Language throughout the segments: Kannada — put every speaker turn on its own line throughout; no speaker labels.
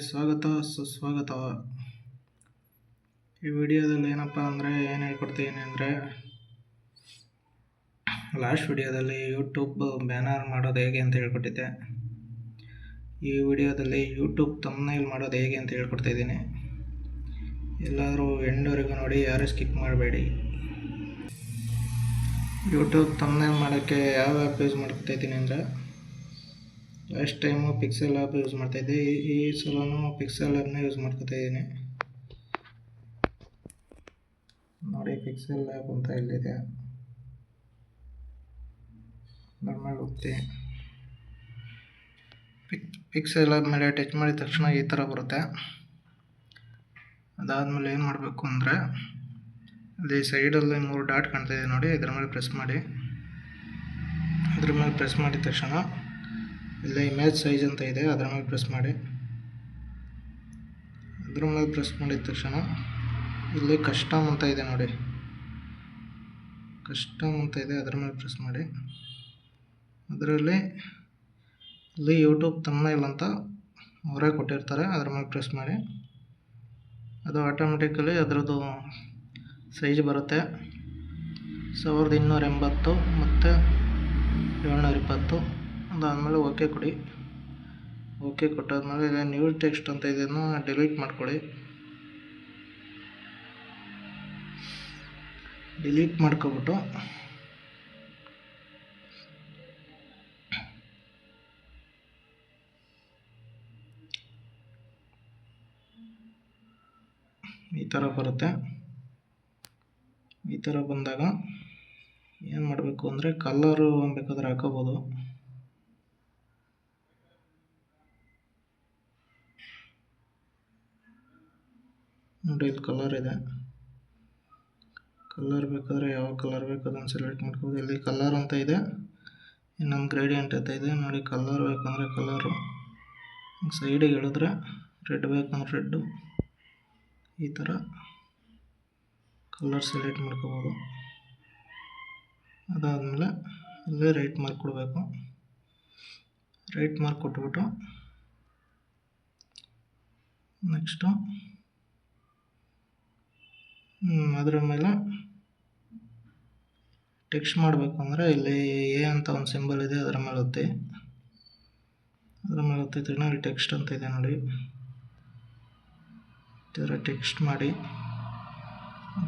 ಸ್ವಾಗತ ಸುಸ್ವಾಗತ. ಈ ವಿಡಿಯೋದಲ್ಲಿ ಏನಪ್ಪ ಅಂದರೆ ಏನು ಹೇಳ್ಕೊಡ್ತೀನಿ ಅಂದರೆ, ಲಾಸ್ಟ್ ವಿಡಿಯೋದಲ್ಲಿ ಯೂಟ್ಯೂಬ್ ಬ್ಯಾನರ್ ಮಾಡೋದು ಹೇಗೆ ಅಂತ ಹೇಳ್ಕೊಟ್ಟಿದ್ದೆ. ಈ ವಿಡಿಯೋದಲ್ಲಿ ಯೂಟ್ಯೂಬ್ ಥಂಬ್ನೈಲ್ ಮಾಡೋದು ಹೇಗೆ ಅಂತ ಹೇಳ್ಕೊಡ್ತಾ ಇದ್ದೀನಿ. ಎಲ್ಲರೂ ಎಂಡ್ವರೆಗೂ ನೋಡಿ, ಯಾರು ಸ್ಕಿಪ್ ಮಾಡಬೇಡಿ. ಯೂಟ್ಯೂಬ್ ಥಂಬ್ನೈಲ್ ಮಾಡೋಕ್ಕೆ ಯಾವ ಆ್ಯಪ್ ಯೂಸ್ ಮಾಡ್ತಾ ಇದ್ದೀನಿ ಅಂದರೆ, last time pixel app use ಮಾಡ್ತಾಯಿದ್ದೆ. ಈ ಸಲನೂ ಪಿಕ್ಸೆಲ್ ಆ್ಯಪ್ನ ಯೂಸ್ ಮಾಡ್ಕೊತಾ ಇದ್ದೀನಿ. ನೋಡಿ, ಪಿಕ್ಸೆಲ್ ಆ್ಯಪ್ ಅಂತ ಇಲ್ಲಿದೆ. ಅದ್ರ ಮೇಲೆ ಹೋಗ್ತಿ, ಪಿಕ್ಸೆಲ್ ಆ್ಯಪ್ ಮೇಲೆ ಟಚ್ ಮಾಡಿದ ತಕ್ಷಣ ಈ ಥರ ಬರುತ್ತೆ. ಅದಾದಮೇಲೆ ಏನು ಮಾಡಬೇಕು ಅಂದರೆ, ಅಲ್ಲಿ ಸೈಡಲ್ಲಿ 3 ಡಾಟ್ ಕಾಣ್ತಾಯಿದೆ ನೋಡಿ, ಇದ್ರ ಮೇಲೆ ಪ್ರೆಸ್ ಮಾಡಿ. ಇದ್ರ ಮೇಲೆ ಪ್ರೆಸ್ ಮಾಡಿದ ತಕ್ಷಣ ಇಲ್ಲಿ ಇಮೇಜ್ ಸೈಜ್ ಅಂತ ಇದೆ, ಅದರ ಮೇಲೆ ಪ್ರೆಸ್ ಮಾಡಿ. ಅದ್ರ ಮೇಲೆ ಪ್ರೆಸ್ ಮಾಡಿದ ತಕ್ಷಣ ಇಲ್ಲಿ ಕಸ್ಟಮ್ ಅಂತ ಇದೆ ನೋಡಿ, ಕಸ್ಟಮ್ ಅಂತ ಇದೆ, ಅದರ ಮೇಲೆ ಪ್ರೆಸ್ ಮಾಡಿ. ಅದರಲ್ಲಿ ಇಲ್ಲಿ ಯೂಟ್ಯೂಬ್ ಥಂಬ್ನೈಲ್ ಅಂತ ಅವರೇ ಕೊಟ್ಟಿರ್ತಾರೆ, ಅದರ ಮೇಲೆ ಪ್ರೆಸ್ ಮಾಡಿ. ಅದು ಆಟೋಮೆಟಿಕಲಿ ಅದರದ್ದು ಸೈಜ್ ಬರುತ್ತೆ. 1280 ಮತ್ತು 720. ಅದಾದಮೇಲೆ ಓಕೆ ಕೊಡಿ. ಓಕೆ ಕೊಟ್ಟಾದ್ಮೇಲೆ ಈಗ ನ್ಯೂ ಟೆಕ್ಸ್ಟ್ ಅಂತ ಇದನ್ನು ಡಿಲೀಟ್ ಮಾಡ್ಕೊಳ್ಳಿ. ಡಿಲೀಟ್ ಮಾಡ್ಕೊಬಿಟ್ಟು ಈ ಥರ ಬರುತ್ತೆ. ಈ ಥರ ಬಂದಾಗ ಏನು ಮಾಡಬೇಕು ಅಂದರೆ, ಕಲರು ಬೇಕಾದ್ರೆ ಹಾಕೋಬೋದು. ನೋಡಿ, ಇಲ್ಲಿ ಕಲರ್ ಇದೆ. ಕಲರ್ ಬೇಕಾದರೆ ಯಾವ ಕಲರ್ ಬೇಕು ಅದನ್ನು ಸೆಲೆಕ್ಟ್ ಮಾಡ್ಕೋಬೋದು. ಇಲ್ಲಿ ಕಲರ್ ಅಂತ ಇದೆ, ಇನ್ನೊಂದು ಗ್ರೇಡಿಯಂಟ್ ಅಂತ ಇದೆ ನೋಡಿ. ಕಲರ್ ಬೇಕಂದರೆ ಕಲರು ಸೈಡಿಗೆ ಹೇಳಿದ್ರೆ, ರೆಡ್ ಬೇಕಂದ್ರೆ ರೆಡ್ಡು, ಈ ಥರ ಕಲರ್ ಸೆಲೆಕ್ಟ್ ಮಾಡ್ಕೋಬೋದು. ಅದಾದಮೇಲೆ ಇಲ್ಲೇ ರೈಟ್ ಮಾರ್ಕ್ ಕೊಡಬೇಕು. ರೈಟ್ ಮಾರ್ಕ್ ಕೊಟ್ಬಿಟ್ಟು ನೆಕ್ಸ್ಟು ಅದರ ಮೇಲೆ ಟೆಕ್ಸ್ಟ್ ಮಾಡಬೇಕು ಅಂದರೆ, ಇಲ್ಲಿ ಎ ಅಂತ ಒಂದು ಸಿಂಬಲ್ ಇದೆ, ಅದರ ಮೇಲೆ ಒತ್ತಿ. ಅದರ ಮೇಲೆ ಒತ್ತಿದ್ರೆ ಇಲ್ಲಿ ಟೆಕ್ಸ್ಟ್ ಅಂತ ಇದೆ ನೋಡಿ, ಈ ಥರ ಟೆಕ್ಸ್ಟ್ ಮಾಡಿ.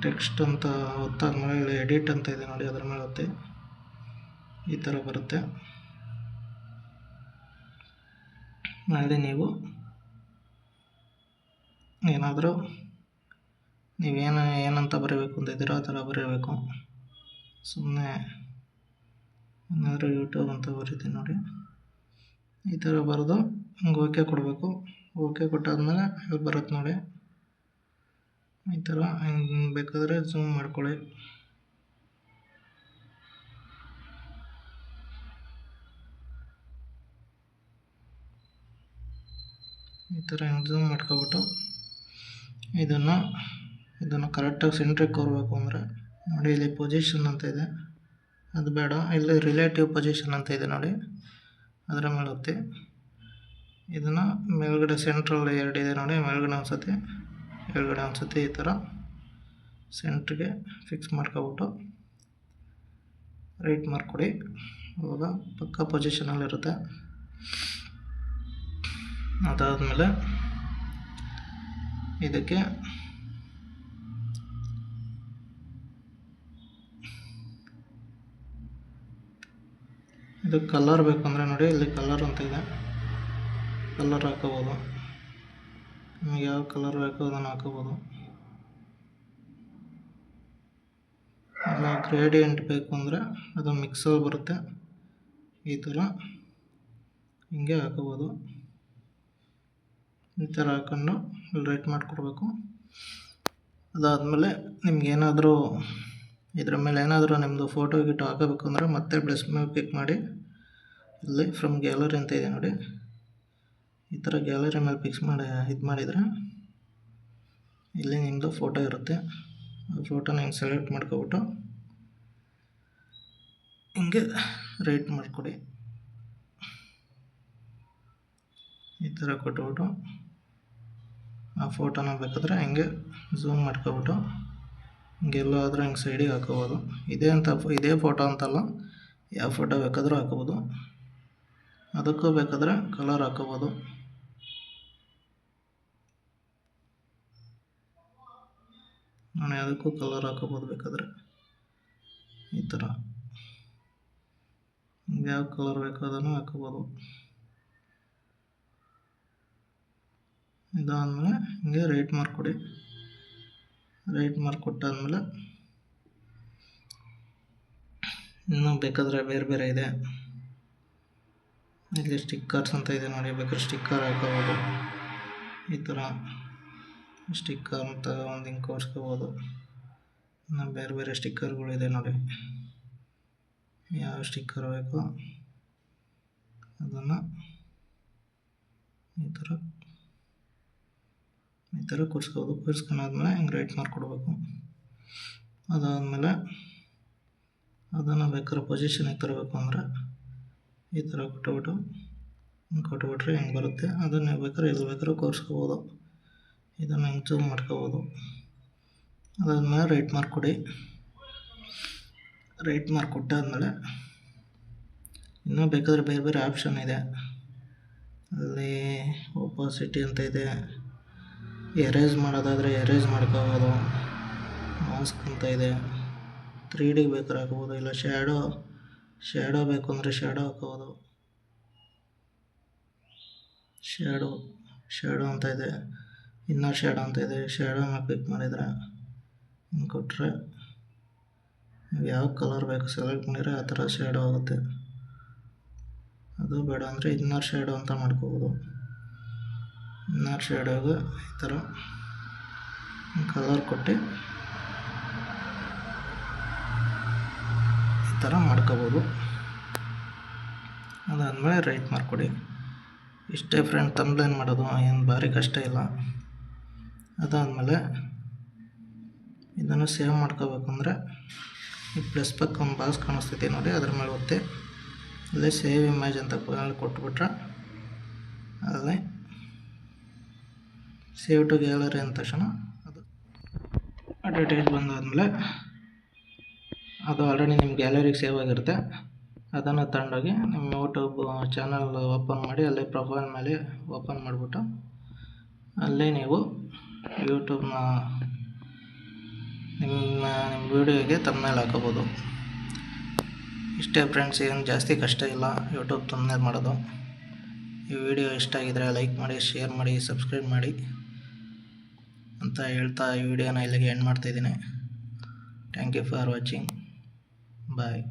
ಟೆಕ್ಸ್ಟ್ ಅಂತ ಒತ್ತಾದ್ಮೇಲೆ ಇಲ್ಲಿ ಎಡಿಟ್ ಅಂತ ಇದೆ ನೋಡಿ, ಅದರ ಮೇಲೆ ಒತ್ತಿ. ಈ ಥರ ಬರುತ್ತೆ. ಅಲ್ಲಿ ನೀವು ಏನಾದರೂ ಏನಂತ ಬರೀಬೇಕು ಅಂತಿದ್ದೀರೋ ಆ ಥರ ಬರೀಬೇಕು. ಸುಮ್ಮನೆ ಏನಾದರೂ ಯೂಟ್ಯೂಬ್ ಅಂತ ಬರೀತೀನಿ ನೋಡಿ, ಈ ಥರ ಬರೆದು ಹಿಂಗೆ ಓಕೆ ಕೊಡಬೇಕು. ಓಕೆ ಕೊಟ್ಟಾದ್ಮೇಲೆ ಇಲ್ಲಿ ಬರುತ್ತೆ ನೋಡಿ, ಈ ಥರ ಹಿಂಗೆ ಬೇಕಾದರೆ ಝೂಮ್ ಮಾಡ್ಕೊಳ್ಳಿ. ಈ ಥರ ಹಿಂಗೆ ಝೂಮ್ ಮಾಡ್ಕೊಬಿಟ್ಟು ಇದನ್ನು ಕರೆಕ್ಟಾಗಿ ಸೆಂಟ್ರಿಗೆ ಕೋರಬೇಕು ಅಂದರೆ ನೋಡಿ, ಇಲ್ಲಿ ಪೊಸಿಷನ್ ಅಂತ ಇದೆ, ಅದು ಬೇಡ. ಇಲ್ಲಿ ರಿಲೇಟಿವ್ ಪೊಸಿಷನ್ ಅಂತ ಇದೆ ನೋಡಿ, ಅದರ ಮೇಲೆ ಒತ್ತಿ. ಇದನ್ನು ಮೇಲ್ಗಡೆ ಸೆಂಟ್ರಲ್ಲಿ 2 ಇದೆ ನೋಡಿ, ಮೇಲ್ಗಡೆ ಒಂದ್ಸತಿ ಕೆಳಗಡೆ ಒಂದ್ಸತಿ ಈ ಥರ ಸೆಂಟ್ರಿಗೆ ಫಿಕ್ಸ್ ಮಾಡ್ಕೊಬಿಟ್ಟು ರೈಟ್ ಮಾರ್ಕ್ ಕೊಡಿ. ಅವಾಗ ಪಕ್ಕ ಪೊಸಿಷನಲ್ಲಿರುತ್ತೆ. ಅದಾದಮೇಲೆ ಇದಕ್ಕೆ ಇದು ಕಲರ್ ಬೇಕಂದರೆ ನೋಡಿ, ಇಲ್ಲಿ ಕಲರ್ ಅಂತ ಇದೆ, ಕಲರ್ ಹಾಕೋಬೋದು. ನಿಮಗೆ ಯಾವ ಕಲರ್ ಬೇಕೋ ಅದನ್ನು ಹಾಕೋಬೋದು. ಇಲ್ಲ ಗ್ರೇಡಿಯಂಟ್ ಬೇಕು ಅಂದರೆ ಅದು ಮಿಕ್ಸರ್ ಬರುತ್ತೆ, ಈ ಥರ ಹಿಂಗೆ ಹಾಕೋಬೋದು. ಈ ಥರ ಹಾಕೊಂಡು ಇಲ್ಲಿ ರೈಟ್ ಮಾಡಿಕೊಡ್ಬೇಕು. ಅದಾದಮೇಲೆ ನಿಮ್ಗೇನಾದರೂ ಇದ್ರ ಮೇಲೆ ಏನಾದರೂ ನಿಮ್ಮದು ಫೋಟೋ ಗಿಟೋ ಹಾಕಬೇಕು ಅಂದರೆ ಮತ್ತೆ ಪ್ಲಸ್ ಮೇಲೆ ಕ್ಲಿಕ್ ಮಾಡಿ. ಇಲ್ಲಿ ಫ್ರಮ್ ಗ್ಯಾಲರಿ ಅಂತ ಇದೆ ನೋಡಿ, ಈ ಥರ ಗ್ಯಾಲರಿ ಮೇಲೆ ಫಿಕ್ಸ್ ಮಾಡಿ ಇದು ಮಾಡಿದರೆ ಇಲ್ಲಿ ನಿಮ್ಮದು ಫೋಟೋ ಇರುತ್ತೆ. ಆ ಫೋಟೋನ ಹಿಂಗೆ ಸೆಲೆಕ್ಟ್ ಮಾಡ್ಕೊಬಿಟ್ಟು ಹಿಂಗೆ ರೈಟ್ ಮಾಡಿಕೊಡಿ. ಈ ಥರ ಕೊಟ್ಬಿಟ್ಟು ಆ ಫೋಟೋನ ಬೇಕಾದರೆ ಹಿಂಗೆ ಝೂಮ್ ಮಾಡ್ಕೊಬಿಟ್ಟು ಹಿಂಗೆಲ್ಲಾದರೂ ಹಿಂಗೆ ಸೈಡಿಗೆ ಹಾಕೋಬೋದು. ಇದೇ ಫೋಟೋ ಅಂತಲ್ಲ, ಯಾವ ಫೋಟೋ ಬೇಕಾದರೂ ಹಾಕೋಬೋದು. ಅದಕ್ಕೂ ಬೇಕಾದರೆ ಕಲರ್ ಹಾಕೋಬೋದು. ನಾನು ಯಾವುದಕ್ಕೂ ಕಲರ್ ಹಾಕೋಬೋದು ಬೇಕಾದರೆ. ಈ ಥರ ಯಾವ ಕಲರ್ ಬೇಕೋ ಅದನ್ನು ಹಾಕೋಬೋದು. ಇದಾದಮೇಲೆ ಹಿಂಗೆ ರೈಟ್ ಮಾರ್ಕ್ ಕೊಡಿ. ರೈಟ್ ಮಾರ್ಕ್ ಕೊಟ್ಟಾದಮೇಲೆ ಇನ್ನೂ ಬೇಕಾದರೆ ಬೇರೆ ಇದೆ. ಇಲ್ಲಿ ಸ್ಟಿಕ್ಕರ್ಸ್ ಅಂತ ಇದೆ ನೋಡಿ, ಬೇಕಾದ್ರೆ ಸ್ಟಿಕ್ಕರ್ ಹಾಕೋಬೋದು. ಈ ಥರ ಸ್ಟಿಕ್ಕರ್ ಅಂತ ಒಂದು ಹಿಂಗೆ ಕೋರ್ಸ್ಕೋಬೋದು. ಇನ್ನು ಬೇರೆ ಸ್ಟಿಕ್ಕರ್ಗಳಿದೆ ನೋಡಿ, ಯಾವ ಸ್ಟಿಕ್ಕರ್ ಬೇಕೋ ಅದನ್ನು ಈ ಥರ ಕೂರಿಸ್ಕೋಬೋದು. ಕೂರಿಸ್ಕೊಂಡಾದ್ಮೇಲೆ ಹಿಂಗೆ ರೈಟ್ ಮಾರ್ಕ್ ಕೊಡಬೇಕು. ಅದಾದಮೇಲೆ ಅದನ್ನು ಬೇಕಾದ್ರೆ ಪೊಸಿಷನಿಗೆ ತರಬೇಕು ಅಂದರೆ ಈ ಥರ ಕೊಟ್ಬಿಟ್ರೆ ಹಿಂಗೆ ಬರುತ್ತೆ. ಅದನ್ನು ಬೇಕಾದ್ರೆ ಕೂರಿಸ್ಕೋಬೋದು. ಇದನ್ನು ಹಿಂಗೆ ಜೂಮ್ ಮಾಡ್ಕೋಬೋದು. ಅದಾದಮೇಲೆ ರೈಟ್ ಮಾರ್ಕ್ ಕೊಡಿ. ರೈಟ್ ಮಾರ್ಕ್ ಕೊಟ್ಟಾದಮೇಲೆ ಇನ್ನೂ ಬೇಕಾದರೆ ಬೇರೆ ಆಪ್ಷನ್ ಇದೆ. ಅಲ್ಲಿ ಒಪಾಸಿಟಿ ಅಂತ ಇದೆ. ಎರೇಸ್ ಮಾಡೋದಾದರೆ ಎರೇಸ್ ಮಾಡ್ಕೋಬೋದು. ಮಾಸ್ಕ್ ಅಂತ ಇದೆ. 3D ಬೇಕಾದ್ರೆ ಹಾಕೋಬೋದು, ಇಲ್ಲ ಶ್ಯಾಡೋ ಬೇಕು ಅಂದರೆ ಶ್ಯಾಡೋ ಹಾಕೋಬೋದು. ಶ್ಯಾಡೋ ಅಂತ ಇದೆ, ಇನ್ನರ್ ಶ್ಯಾಡೋ ಅಂತ ಇದೆ. ಶ್ಯಾಡೋನ ಕ್ಲಿಕ್ ಮಾಡಿದರೆ ಹಿಂಗೆ ಕೊಟ್ಟರೆ ನೀವು ಯಾವ ಕಲರ್ ಬೇಕು ಸೆಲೆಕ್ಟ್ ಮಾಡಿದರೆ ಆ ಥರ ಶ್ಯಾಡೋ ಆಗುತ್ತೆ. ಅದು ಬೇಡ ಅಂದರೆ ಇನ್ನರ್ ಶ್ಯಾಡೋ ಅಂತ ಮಾಡ್ಕೋಬೋದು. ಇನ್ನರ್ ಶ್ಯಾಡೋಗೆ ಈ ಥರ ಕಲರ್ ಕೊಟ್ಟು ಈ ಥರ ಮಾಡ್ಕೋಬೋದು. ಅದಾದಮೇಲೆ ರೈಟ್ ಮಾರ್ಕ್ ಕೊಡಿ. ಇಷ್ಟೇ ಫ್ರೆಂಡ್, ಥಂಬ್ನೇಲ್ ಮಾಡೋದು ಏನು ಭಾರಿ ಕಷ್ಟ ಇಲ್ಲ. ಅದಾದಮೇಲೆ ಇದನ್ನು ಸೇವ್ ಮಾಡ್ಕೋಬೇಕಂದ್ರೆ ಈ ಪ್ಲಸ್ ಪಕ್ಕ ಒಂದು ಬಾಕ್ಸ್ ಕಾಣಿಸ್ತೈತಿ ನೋಡಿ, ಅದ್ರ ಮೇಲೆ ಒತ್ತಿ ಅಲ್ಲೇ ಸೇವ್ ಇಮೇಜ್ ಅಂತ ಕೊಟ್ಬಿಟ್ರೆ ಅಲ್ಲೇ ಸೇವ್ ಟು ಗ್ಯಾಲರಿ ಅಂದ ತಕ್ಷಣ ಅದು ಅಡ್ವರ್ಟೈಸ್ ಬಂದಾದಮೇಲೆ ಅದು ಆಲ್ರೆಡಿ ನಿಮ್ಮ ಗ್ಯಾಲರಿಗೆ ಸೇವ್ ಆಗಿರುತ್ತೆ. ಅದನ್ನು ತಗೊಂಡೋಗಿ ನಿಮ್ಮ ಯೂಟ್ಯೂಬ್ ಚಾನಲ್ ಓಪನ್ ಮಾಡಿ ಅಲ್ಲೇ ಪ್ರೊಫೈಲ್ ಮೇಲೆ ಓಪನ್ ಮಾಡಿಬಿಟ್ಟು ಅಲ್ಲೇ ನೀವು ಯೂಟ್ಯೂಬ್ನ ನಿಮ್ಮ ವೀಡಿಯೋಗೆ ಥಂಬ್ನೇಲ್ ಹಾಕೋಬೋದು. ಇಷ್ಟೇ ಫ್ರೆಂಡ್ಸ್, ಏನು ಜಾಸ್ತಿ ಕಷ್ಟ ಇಲ್ಲ ಯೂಟ್ಯೂಬ್ ಥಂಬ್ನೇಲ್ ಮಾಡೋದು. ಈ ವಿಡಿಯೋ ಇಷ್ಟ ಆಗಿದರೆ ಲೈಕ್ ಮಾಡಿ, ಶೇರ್ ಮಾಡಿ, ಸಬ್ಸ್ಕ್ರೈಬ್ ಮಾಡಿ ಅಂತ ಹೇಳ್ತಾ ಈ ವಿಡಿಯೋನ ಇಲ್ಲಿಗೆ ಎಂಡ್ ಮಾಡ್ತಾಯಿದ್ದೀನಿ. Thank you for watching. Bye.